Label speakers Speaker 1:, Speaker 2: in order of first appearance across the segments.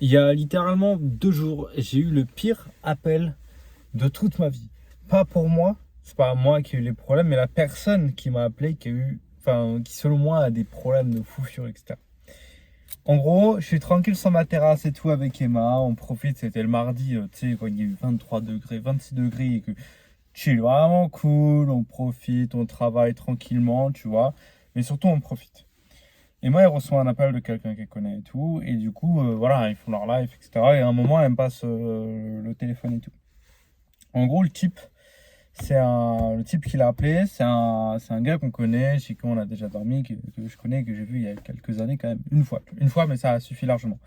Speaker 1: Il y a littéralement 2 jours, j'ai eu le pire appel de toute ma vie. Pas pour moi, c'est pas moi qui ai eu les problèmes, mais la personne qui m'a appelé, qui selon moi a des problèmes de fou furieux, etc. En gros, je suis tranquille sur ma terrasse et tout avec Emma, on profite, c'était le mardi, tu sais, quand il y a eu 23 degrés, 26 degrés et que chill, vraiment cool, on profite, on travaille tranquillement, tu vois, mais surtout on profite. Et moi, elle reçoit un appel de quelqu'un qu'elle connaît et tout. Et du coup, voilà, ils font leur live, etc. Et à un moment, elle me passe le téléphone et tout. En gros, le type qui l'a appelé, c'est un gars qu'on connaît, chez qui on a déjà dormi, que je connais, que j'ai vu il y a quelques années quand même. Une fois, mais ça suffit largement.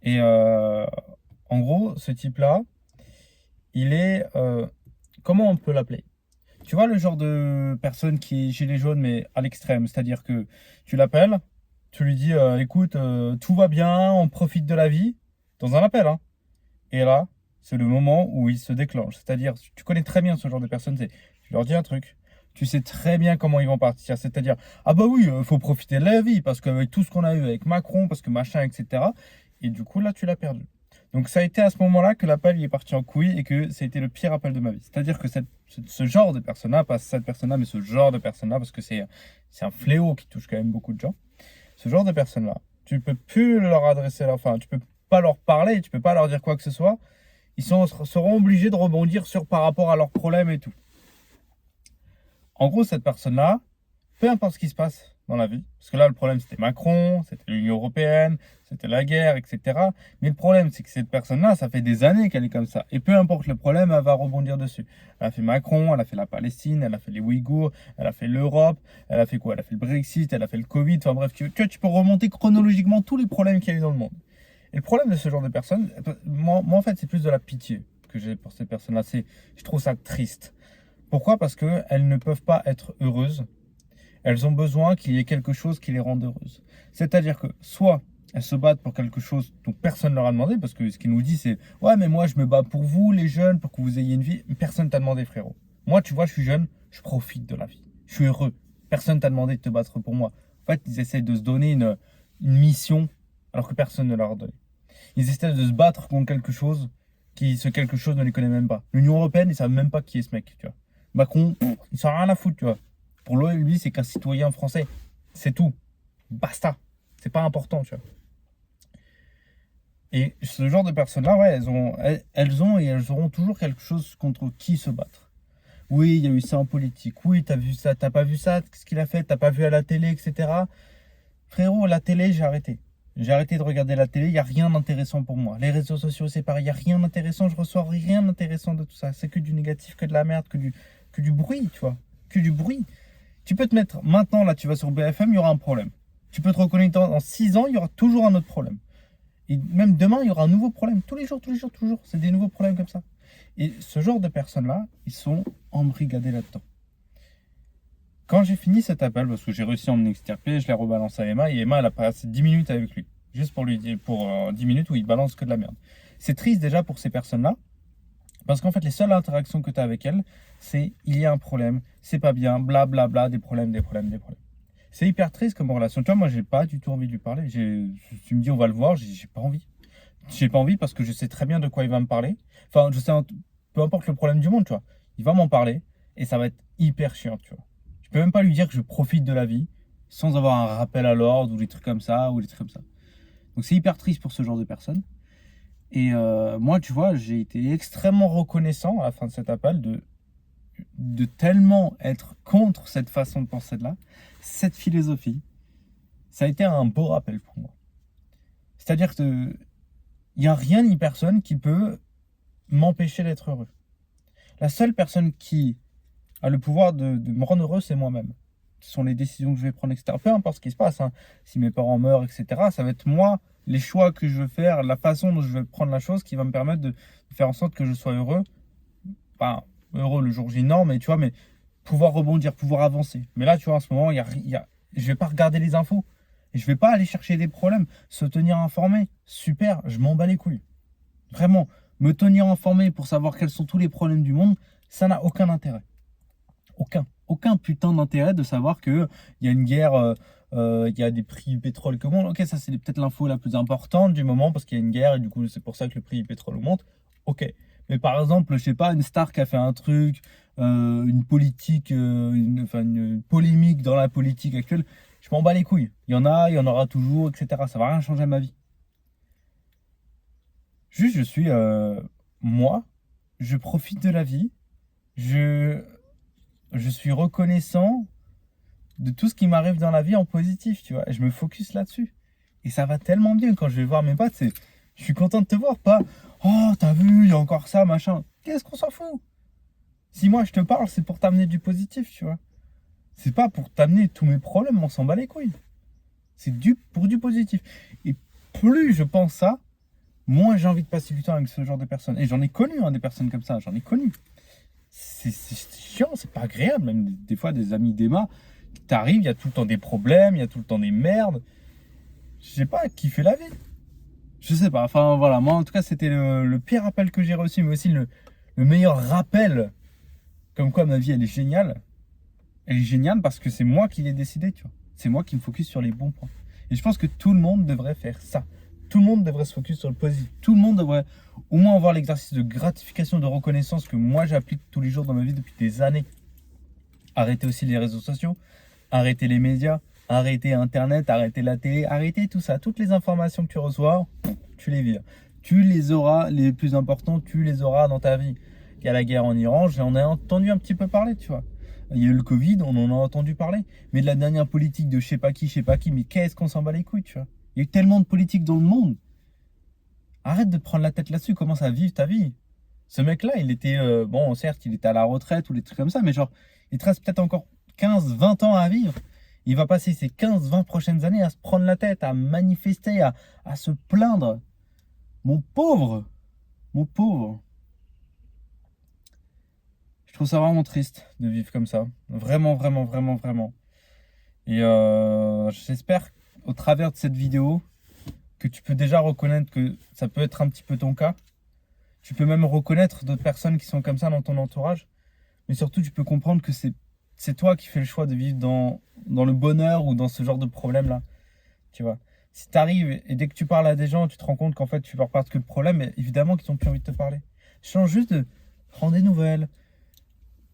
Speaker 1: Et en gros, ce type-là, il est... comment on peut l'appeler? Tu vois le genre de personne qui est gilet jaune, mais à l'extrême. C'est-à-dire que tu l'appelles, tu lui dis écoute, tout va bien, on profite de la vie, dans un appel, hein. Et là, c'est le moment où il se déclenche. C'est-à-dire, tu connais très bien ce genre de personnes, tu leur dis un truc, tu sais très bien comment ils vont partir. C'est-à-dire, ah bah oui, il faut profiter de la vie, parce qu'avec tout ce qu'on a eu avec Macron, parce que machin, etc. Et du coup, là, tu l'as perdu. Donc ça a été à ce moment-là que l'appel il est parti en couille et que ça a été le pire appel de ma vie. C'est-à-dire que ce genre de personne-là, pas cette personne-là, mais ce genre de personne-là, parce que c'est un fléau qui touche quand même beaucoup de gens, ce genre de personnes-là, tu peux plus leur adresser, enfin, tu peux pas leur parler, tu peux pas leur dire quoi que ce soit, seront obligés de rebondir par rapport à leurs problèmes et tout. En gros, cette personne-là, peu importe ce qui se passe dans la vie, parce que là, le problème, c'était Macron, c'était l'Union européenne, c'était la guerre, etc. Mais le problème, c'est que cette personne-là, ça fait des années qu'elle est comme ça. Et peu importe le problème, elle va rebondir dessus. Elle a fait Macron, elle a fait la Palestine, elle a fait les Ouïghours, elle a fait l'Europe, elle a fait quoi? Elle a fait le Brexit, elle a fait le Covid. Enfin bref, tu peux remonter chronologiquement tous les problèmes qu'il y a eu dans le monde. Et le problème de ce genre de personnes, moi en fait, c'est plus de la pitié que j'ai pour ces personnes-là. Je trouve ça triste. Pourquoi? Parce qu'elles ne peuvent pas être heureuses. Elles ont besoin qu'il y ait quelque chose qui les rende heureuses. C'est-à-dire que soit elles se battent pour quelque chose dont personne ne leur a demandé, parce que ce qu'ils nous disent c'est ouais mais moi je me bats pour vous les jeunes, pour que vous ayez une vie. Personne t'a demandé frérot. Moi tu vois je suis jeune, je profite de la vie. Je suis heureux. Personne t'a demandé de te battre pour moi. En fait ils essayent de se donner une mission alors que personne ne leur a donné. Ils essaient de se battre contre quelque chose ce quelque chose ne les connaît même pas. L'Union européenne ils savent même pas qui est ce mec, tu vois. Macron, il s'en a rien à foutre, tu vois. Pour lui, c'est qu'un citoyen français. C'est tout. Basta. C'est pas important, tu vois. Et ce genre de personnes-là, ouais, elles auront toujours quelque chose contre qui se battre. Oui, il y a eu ça en politique. Oui, t'as vu ça, t'as pas vu ça, qu'est-ce qu'il a fait, t'as pas vu à la télé, etc. Frérot, la télé, j'ai arrêté. J'ai arrêté de regarder la télé, il n'y a rien d'intéressant pour moi. Les réseaux sociaux, c'est pareil, il n'y a rien d'intéressant, je reçois rien d'intéressant de tout ça. C'est que du négatif, que de la merde, que du bruit, tu vois. Que du bruit. Tu peux te mettre maintenant, là, tu vas sur BFM, il y aura un problème. Tu peux te reconnecter dans 6 ans, il y aura toujours un autre problème. Et même demain, il y aura un nouveau problème. Tous les jours, toujours. C'est des nouveaux problèmes comme ça. Et ce genre de personnes-là, ils sont embrigadés là-dedans. Quand j'ai fini cet appel, parce que j'ai réussi à m'en extirper, je l'ai rebalancé à Emma, et Emma, elle a passé 10 minutes avec lui. Juste pour lui dire, pour 10 minutes où il balance que de la merde. C'est triste déjà pour ces personnes-là, parce qu'en fait, les seules interactions que tu as avec elles, c'est il y a un problème, c'est pas bien, blablabla, bla, bla, des problèmes. C'est hyper triste comme relation. Tu vois, moi, j'ai pas du tout envie de lui parler. Tu me dis, on va le voir, j'ai pas envie. J'ai pas envie parce que je sais très bien de quoi il va me parler. Enfin, peu importe le problème du monde, tu vois. Il va m'en parler et ça va être hyper chiant, tu vois. Je peux même pas lui dire que je profite de la vie sans avoir un rappel à l'ordre ou des trucs comme ça Donc c'est hyper triste pour ce genre de personnes. Et moi, tu vois, j'ai été extrêmement reconnaissant à la fin de cet appel de tellement être contre cette façon de penser de là, cette philosophie. Ça a été un beau rappel pour moi. C'est-à-dire que il n'y a rien ni personne qui peut m'empêcher d'être heureux. La seule personne qui a le pouvoir de me rendre heureux, c'est moi-même. Ce sont les décisions que je vais prendre, etc. Peu importe ce qui se passe, hein. Si mes parents meurent, etc., ça va être moi, les choix que je vais faire, la façon dont je vais prendre la chose qui va me permettre de faire en sorte que je sois heureux. Enfin, heureux le jour J, non, mais tu vois, mais pouvoir rebondir, pouvoir avancer. Mais là, tu vois, en ce moment, je vais pas regarder les infos. Et je vais pas aller chercher des problèmes. Se tenir informé, super, je m'en bats les couilles. Vraiment, me tenir informé pour savoir quels sont tous les problèmes du monde, ça n'a aucun intérêt. Aucun putain d'intérêt de savoir qu'il y a une guerre il y a des prix du pétrole qui augmentent. Ok, ça c'est peut-être l'info la plus importante du moment parce qu'il y a une guerre et du coup c'est pour ça que le prix du pétrole augmente. Ok. Mais par exemple, je sais pas, une star qui a fait un truc, une politique, une polémique dans la politique actuelle, je m'en bats les couilles. Il y en a, il y en aura toujours, etc. Ça va rien changer à ma vie. Juste, je suis moi, je profite de la vie, je, je suis reconnaissant de tout ce qui m'arrive dans la vie en positif, tu vois. Et je me focus là-dessus. Et ça va tellement bien quand je vais voir mes potes, je suis content de te voir, pas oh, t'as vu, il y a encore ça, machin. Qu'est-ce qu'on s'en fout? Si moi je te parle, c'est pour t'amener du positif, tu vois. C'est pas pour t'amener tous mes problèmes, on s'en bat les couilles. C'est pour du positif. Et plus je pense ça, moins j'ai envie de passer du temps avec ce genre de personnes. Et j'en ai connu hein, des personnes comme ça, j'en ai connu. C'est chiant, c'est pas agréable. Même des fois, des amis d'Emma, t'arrives, il y a tout le temps des problèmes, il y a tout le temps des merdes. Je sais pas, qui fait la vie. Je sais pas, enfin voilà, moi en tout cas, c'était le pire rappel que j'ai reçu, mais aussi le meilleur rappel. Comme quoi, ma vie, elle est géniale. Elle est géniale parce que c'est moi qui l'ai décidé, tu vois. C'est moi qui me focus sur les bons points. Et je pense que tout le monde devrait faire ça. Tout le monde devrait se focus sur le positif. Tout le monde devrait au moins avoir l'exercice de gratification, de reconnaissance que moi j'applique tous les jours dans ma vie depuis des années. Arrêter aussi les réseaux sociaux, arrêter les médias, arrêter Internet, arrêter la télé, arrêter tout ça. Toutes les informations que tu reçois, tu les vires. Tu les auras, les plus importants, tu les auras dans ta vie. Il y a la guerre en Iran, j'en ai entendu un petit peu parler, tu vois. Il y a eu le Covid, on en a entendu parler. Mais de la dernière politique de je sais pas qui, mais qu'est-ce qu'on s'en bat les couilles, tu vois. Il y a eu tellement de politique dans le monde. Arrête de te prendre la tête là-dessus, commence à vivre ta vie. Ce mec-là, il était, bon, certes, il était à la retraite ou des trucs comme ça, mais genre, il te reste peut-être encore 15, 20 ans à vivre. Il va passer ces 15, 20 prochaines années à se prendre la tête, à manifester, à se plaindre. Mon pauvre, mon pauvre. Je trouve ça vraiment triste de vivre comme ça. Vraiment, vraiment, vraiment, vraiment. Et j'espère, au travers de cette vidéo, que tu peux déjà reconnaître que ça peut être un petit peu ton cas. Tu peux même reconnaître d'autres personnes qui sont comme ça dans ton entourage. Mais surtout, tu peux comprendre que c'est toi qui fais le choix de vivre dans le bonheur ou dans ce genre de problème-là. Tu vois. Si tu arrives et dès que tu parles à des gens, tu te rends compte qu'en fait, tu leur parles que le problème, mais évidemment qu'ils n'ont plus envie de te parler. Change juste de prendre des nouvelles,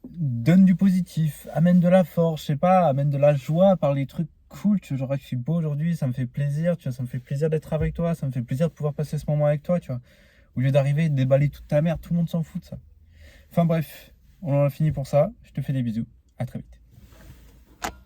Speaker 1: donne du positif, amène de la force, je sais pas, amène de la joie par les trucs cool. Tu vois, genre, je suis beau aujourd'hui, ça me fait plaisir, tu vois, ça me fait plaisir d'être avec toi, ça me fait plaisir de pouvoir passer ce moment avec toi, tu vois. Au lieu d'arriver et de déballer toute ta merde, tout le monde s'en fout de ça. Enfin bref, on en a fini pour ça. Je te fais des bisous. À très vite.